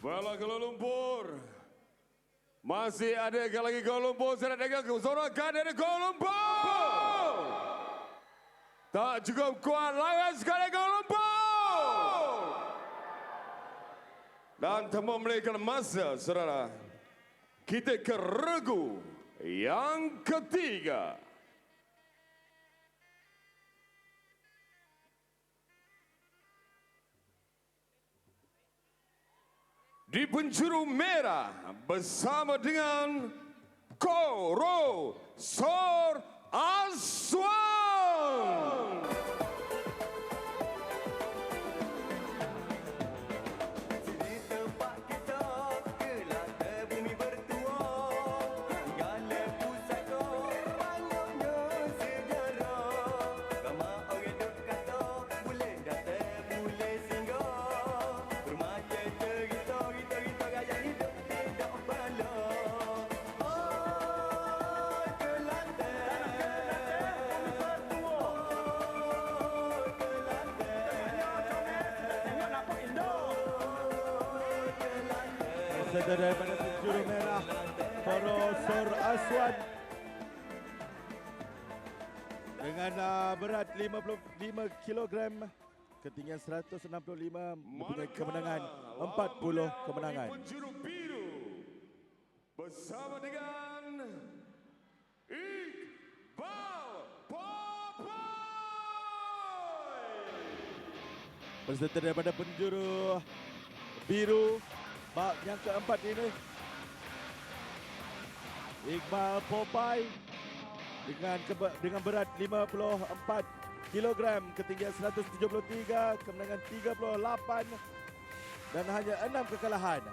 Bola Kuala Lumpur. Masih ada lagi Kuala Lumpur. Saya dengar sorakan dari Kuala Lumpur. Tak cukup kuat lawan sekali Kuala Lumpur. Dan temu memberikan masa, saudara. Kita ke regu yang ketiga. Di penjuru merah bersama dengan Koro Sor Aswan. Daripada penjuru merah Koro Sor Aswan dengan berat 55 kg, ketinggian 165, mempunyai kemenangan 40 kemenangan. Penjuru biru bersama dengan Iqbal Popoy. Berserta daripada penjuru biru bab yang keempat ini, Iqbal Popoy dengan berat 54 kg, ketinggian 173, kemenangan 38 dan hanya 6 kekalahan.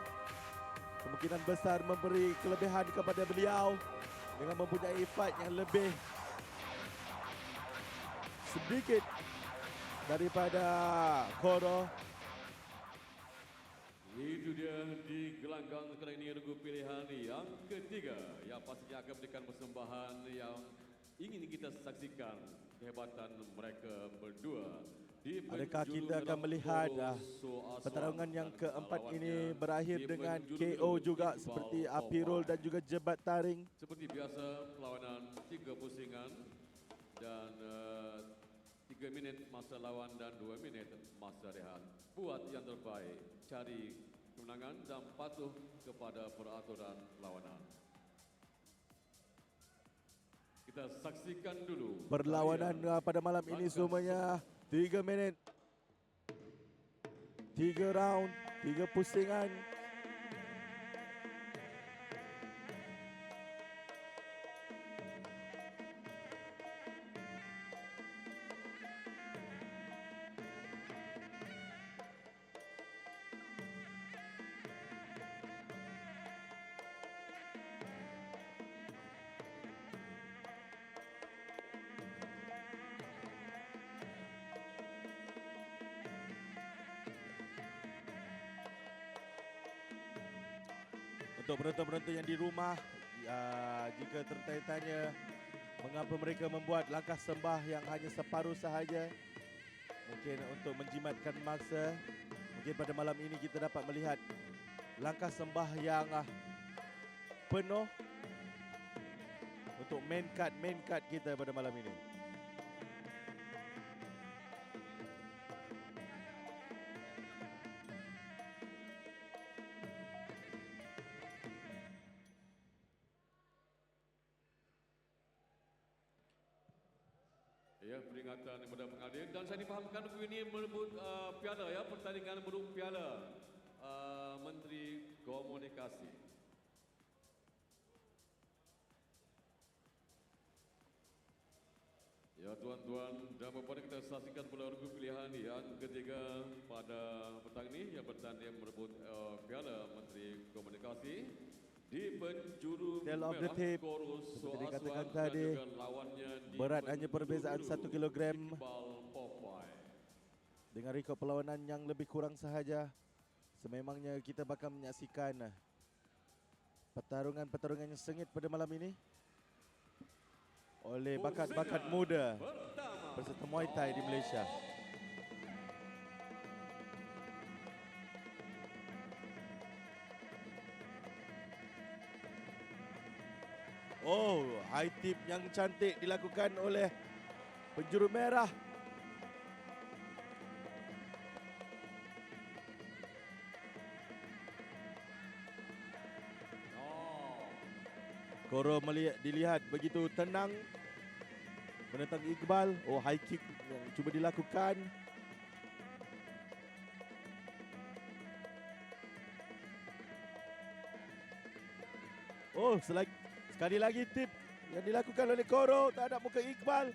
Kemungkinan besar memberi kelebihan kepada beliau dengan mempunyai fight yang lebih sedikit daripada Koro. Itu dia di gelanggang kali ini regu pilihan yang ketiga yang pastinya akan memberikan persembahan yang ingin kita saksikan kehebatan mereka berdua. Adakah kita akan melihat pertarungan yang keempat ini berakhir dengan KO juga seperti api roll dan juga jebat taring? Seperti biasa perlawanan 3 pusingan dan 3 minit masa lawan dan 2 minit masa rehat. Buat yang terbaik, cari kemenangan dan patuh kepada peraturan perlawanan. Kita saksikan dulu perlawanan pada malam ini semuanya 3 minit, 3 round, 3 pusingan. Untuk penonton-penonton yang di rumah, jika tertanya-tanya mengapa mereka membuat langkah sembah yang hanya separuh sahaja, mungkin untuk menjimatkan mangsa, mungkin pada malam ini kita dapat melihat langkah sembah yang penuh untuk main card kita pada malam ini. Ya, peringatan kepada pengadil dan saya difahamkan ini merebut piala ya, pertandingan merebut piala Menteri Komunikasi. Ya tuan-tuan dan puan-puan, kita saksikan pula regu pilihan yang ketiga pada petang ini yang bertanding merebut piala Menteri Komunikasi. Di penjuru Tale of the merah tape, Koro seperti Sor dikatakan Aswan tadi, dan juga lawannya di berat hanya perbezaan penjuru 1 kilogram. Iqbal Popoy. Dengan rekod perlawanan yang lebih kurang sahaja, sememangnya kita bakal menyaksikan pertarungan-pertarungan yang sengit pada malam ini oleh bakat-bakat muda berserta Muay Thai di Malaysia. Oh, high tip yang cantik dilakukan oleh penjuru merah. Koro dilihat begitu tenang menentang Iqbal. Oh, high kick yang cuba dilakukan. Oh, sekali lagi tip yang dilakukan oleh Koro terhadap muka Iqbal.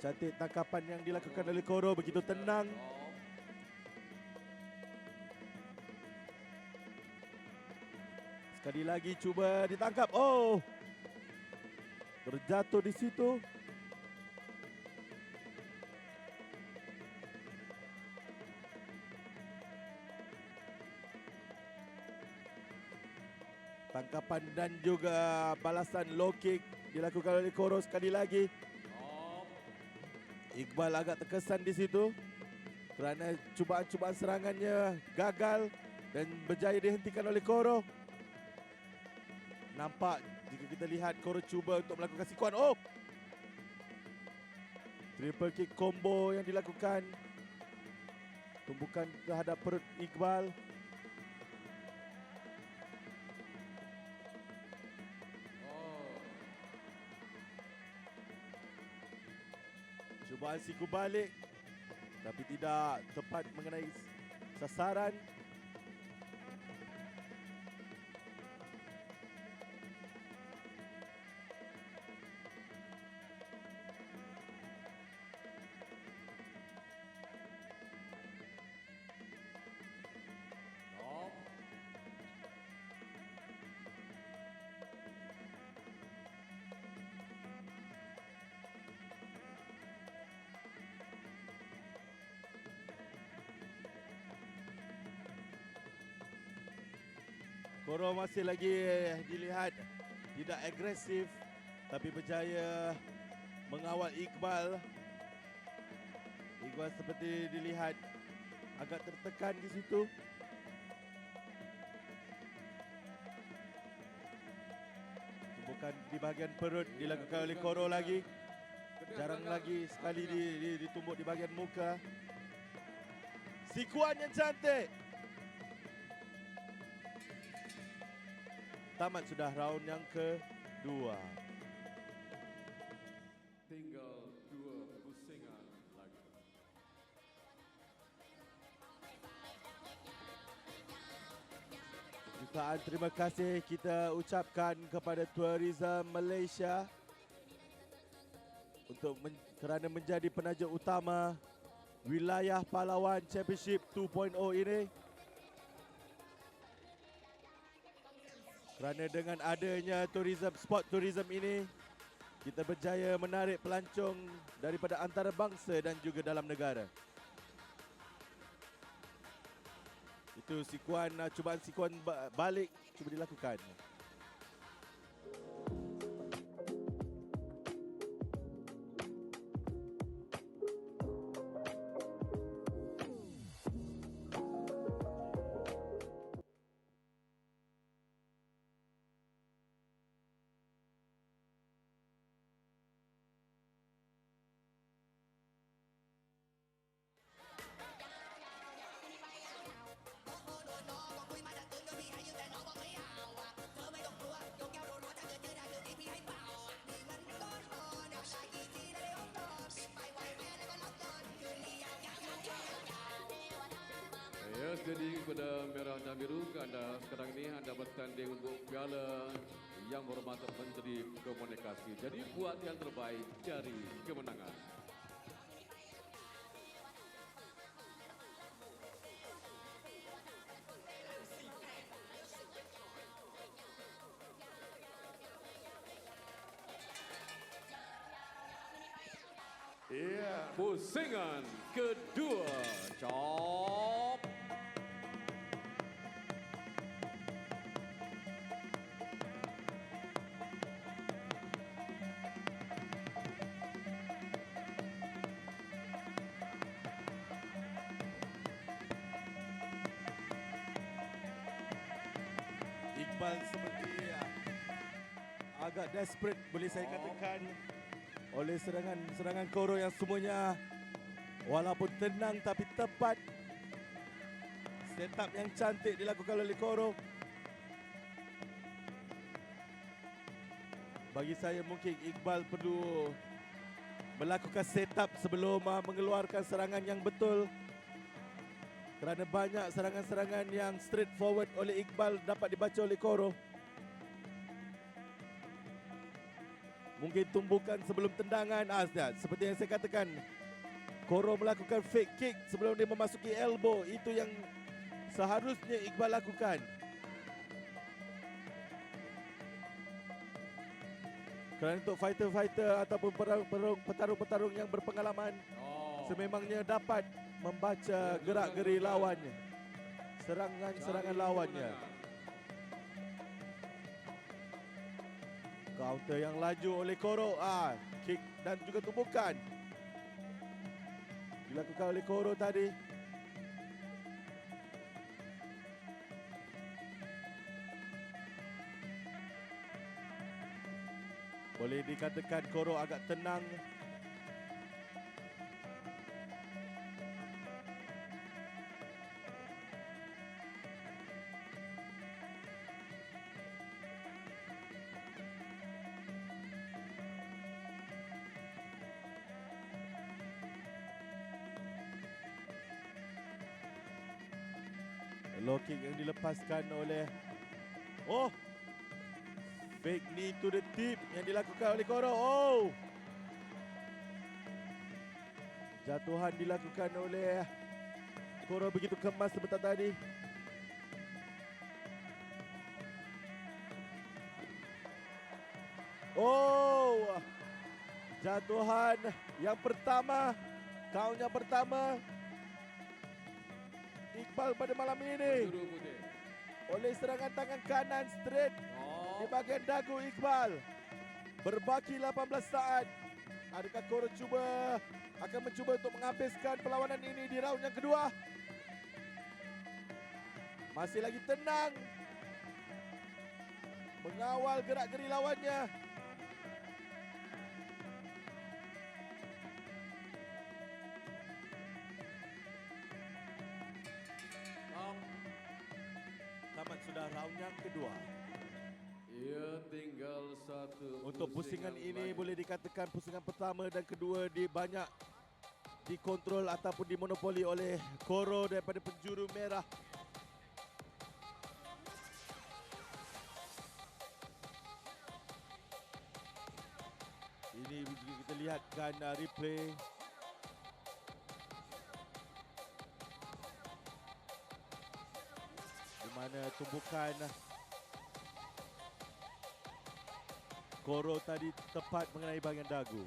Cantik tangkapan yang dilakukan oleh Koro, begitu tenang. Sekali lagi cuba ditangkap. Oh, terjatuh di situ. Tangkapan dan juga balasan low kick dilakukan oleh Koro sekali lagi. Iqbal agak terkesan di situ kerana cubaan-cubaan serangannya gagal dan berjaya dihentikan oleh Koro. Nampak jika kita lihat Koro cuba untuk melakukan sikuan. Oh! Triple kick combo yang dilakukan. Tumbukan terhadap perut Iqbal. Cubaan siku balik tapi tidak tepat mengenai sasaran. Koro masih lagi dilihat tidak agresif tapi berjaya mengawal Iqbal. Iqbal seperti dilihat agak tertekan di situ. Tumbukan di bahagian perut dilakukan oleh Koro lagi. Jarang lagi sekali ditumbuk di bahagian muka. Sikuan yang cantik. Tamat sudah round yang kedua. Tinggal 2 pusingan lagi. Jutaan terima kasih kita ucapkan kepada Tourism Malaysia untuk kerana menjadi penaja utama Wilayah Pahlawan Championship 2.0 ini. Kerana dengan adanya sport tourism ini, kita berjaya menarik pelancong daripada antarabangsa dan juga dalam negara. Itu cubaan sikuan balik cuba dilakukan. Ya, jadi kepada merah dan biru, anda sekarang ini anda bertanding untuk piala yang hormat Menteri Komunikasi. Jadi buat yang terbaik, cari kemenangan. Iya. Pusingan kedua, chop. Iqbal seperti agak desperate boleh saya katakan oleh serangan Koro yang semuanya walaupun tenang tapi tepat. Setup yang cantik dilakukan oleh Koro. Bagi saya mungkin Iqbal perlu melakukan setup sebelum mengeluarkan serangan yang betul. Kerana banyak serangan-serangan yang straightforward oleh Iqbal dapat dibaca oleh Koro. Mungkin tumbukan sebelum tendangan. Seperti yang saya katakan, Koro melakukan fake kick sebelum dia memasuki elbow. Itu yang seharusnya Iqbal lakukan. Kerana untuk fighter-fighter ataupun petarung-petarung yang berpengalaman, sememangnya dapat membaca gerak-geri lawannya, serangan-serangan lawannya. Counter yang laju oleh Koro, kick dan juga tumbukan dilakukan oleh Koro tadi. Boleh dikatakan Koro agak tenang. Low kick yang dilepaskan oleh fake knee to the tip yang dilakukan oleh Koro. Jatuhan dilakukan oleh Koro begitu kemas sebentar tadi. Jatuhan yang pertama, count yang pertama Iqbal pada malam ini oleh serangan tangan kanan straight di bahagian dagu Iqbal. Berbaki 18 saat. Adakah Koro akan mencuba untuk menghabiskan perlawanan ini di round yang kedua? Masih lagi tenang mengawal gerak-geri lawannya. Tamat sudah round yang kedua. Ya, tinggal satu. Untuk pusingan ini boleh dikatakan pusingan pertama dan kedua banyak dikontrol ataupun dimonopoli oleh Koro daripada penjuru merah. Ini kita lihatkan replay. Di mana tumbukan Koro tadi tepat mengenai bahagian dagu.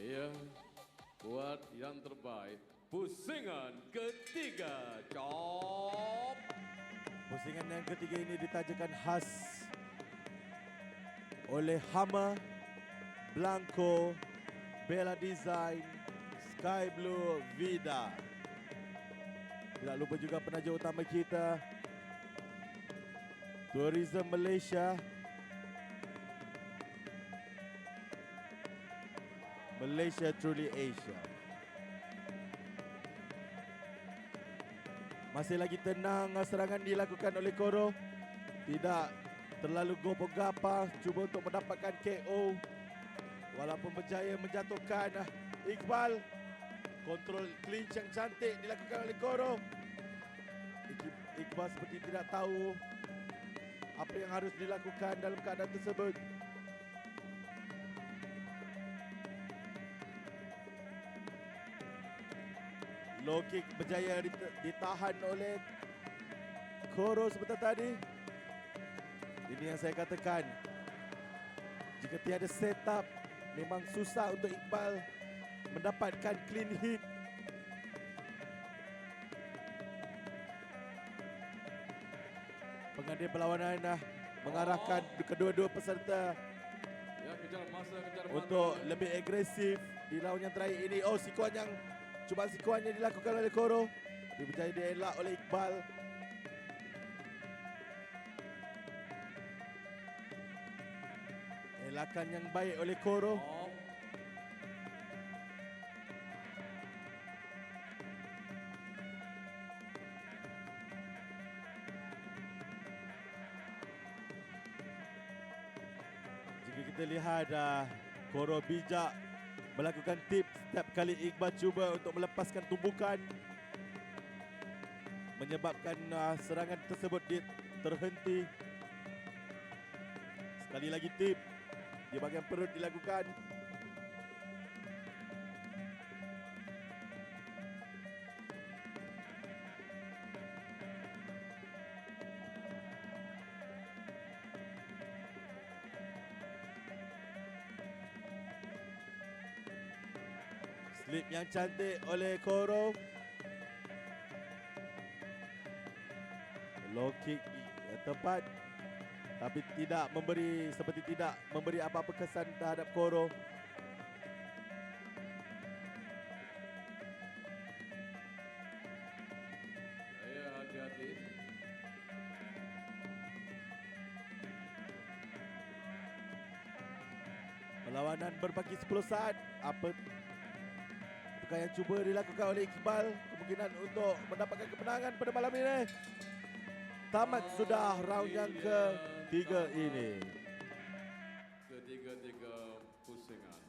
Ya, buat yang terbaik, pusingan ketiga, Chop. Pusingan yang ketiga ini ditajakan khas oleh Hammer, Blanco, Bella Design, Sky Blue, Vida. Tidak lupa juga penaja utama kita, Tourism Malaysia, Malaysia Truly Asia. Masih lagi tenang serangan dilakukan oleh Koro. Tidak terlalu gopoh-gapah, cuba untuk mendapatkan KO. Walaupun berjaya menjatuhkan Iqbal. Kontrol clinch yang cantik dilakukan oleh Koro. Iqbal seperti tidak tahu apa yang harus dilakukan dalam keadaan tersebut. Low kick berjaya ditahan oleh Koro sebentar tadi. Ini yang saya katakan, jika tiada setup, memang susah untuk Iqbal mendapatkan clean hit. Pengadil perlawanan mengarahkan kedua-dua peserta Ya, kejar masa, kejar untuk mata. lebih agresif di lawan yang terakhir ini. Oh, sikuan yang cubaan sikuan yang dilakukan oleh Koro. Dia berjaya dielak oleh Iqbal. Elakan yang baik oleh Koro. Oh, Jika kita lihat Koro bijak melakukan tip setiap kali Iqbal cuba untuk melepaskan tumbukan, menyebabkan serangan tersebut terhenti. Sekali lagi tip di bahagian perut dilakukan. Slip yang cantik oleh Koro. Low kick yang tepat, tapi tidak memberi apa-apa kesan terhadap Koro. ya, hati-hati. Perlawanan berbaki 10 saat. Apakah yang cuba dilakukan oleh Iqbal, kemungkinan untuk mendapatkan kemenangan pada malam ini. Tamat sudah round yang ketiga ini. Ketiga-tiga pusingan.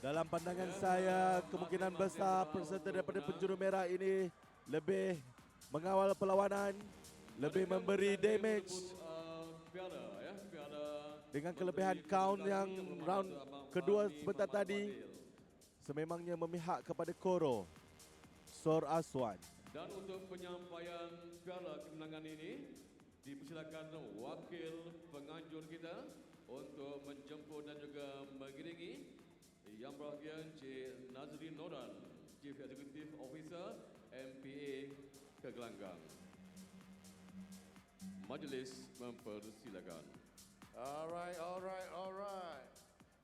Dalam pandangan saya, kemungkinan besar peserta daripada penjuru merah ini lebih mengawal perlawanan, lebih memberi damage Piala ya, piala dengan kelebihan count yang round kedua sebentar tadi. Sememangnya memihak kepada Koro Sor Aswan. Dan untuk penyampaian piala kemenangan ini, dipersilakan wakil penganjur kita untuk menjemput dan juga mengiringi Yang Berbahagia Encik Nazri Noran, Chief Executive Officer MPA Kegelanggang. Majlis mempersilakan. Alright.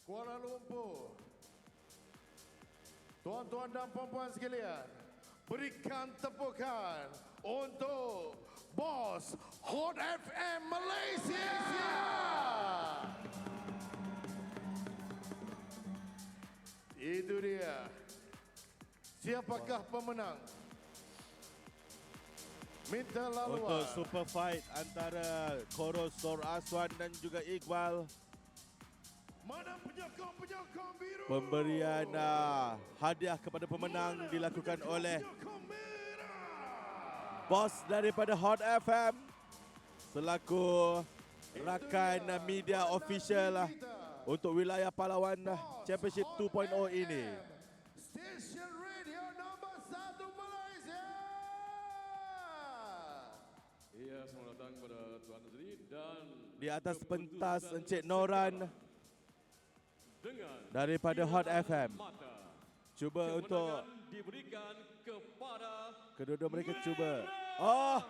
Kuala Lumpur. Tuan-tuan dan puan-puan sekalian, berikan tepukan untuk Bos Hot FM Malaysia. Itu dia. Siapakah pemenang? Minta laluan. Untuk super fight antara Koro Sor Aswan dan juga Iqbal. Mana penyokong biru? Pemberian hadiah kepada pemenang dilakukan oleh Penyokong merah. bos daripada Hot FM selaku rakan media official untuk wilayah Palawan Championship 2.0 ini. Stesen radio nombor 1 Malaysia. Iya, selamat datang kepada Tuan Nazri dan Di atas pentas Encik Noran dengan daripada Hot FM. mata Cuba untuk kemenangan diberikan kepada kedua-dua mereka cuba. Oh,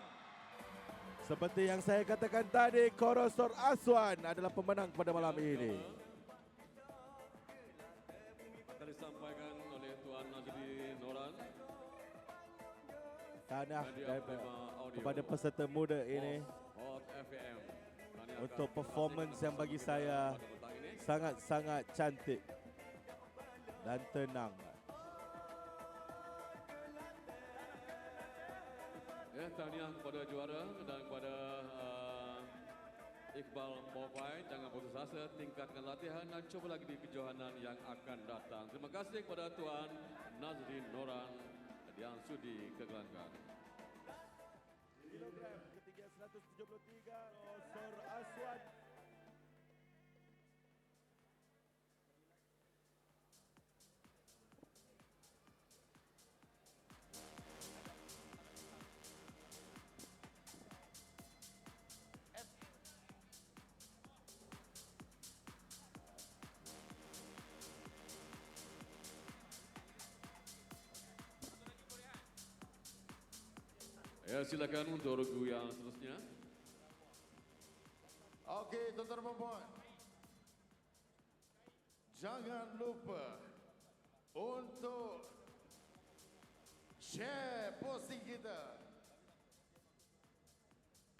seperti yang saya katakan tadi, Koro Sor Aswan adalah pemenang pada malam ini. akan disampaikan oleh Tuan Nazri Noran. Tahniah Hadiah daripada penerima audio kepada peserta muda ini Hot FM. Tahniah untuk akan performance yang bagi dilaksanakan saya pada petang ini. sangat-sangat cantik dan tenang. Ya, tahniah kepada juara dan kepada Iqbal Mawai. Jangan putus asa, tingkatkan latihan dan coba lagi di kejohanan yang akan datang. Terima kasih kepada Tuan Nazrin Noran yang sudi kegelangkan. Kilogram ketinggian 173, Rosor Aswan. Ya, silakan untuk regu yang seterusnya. Okey, tuan-tuan dan puan-puan. Jangan lupa untuk share posting kita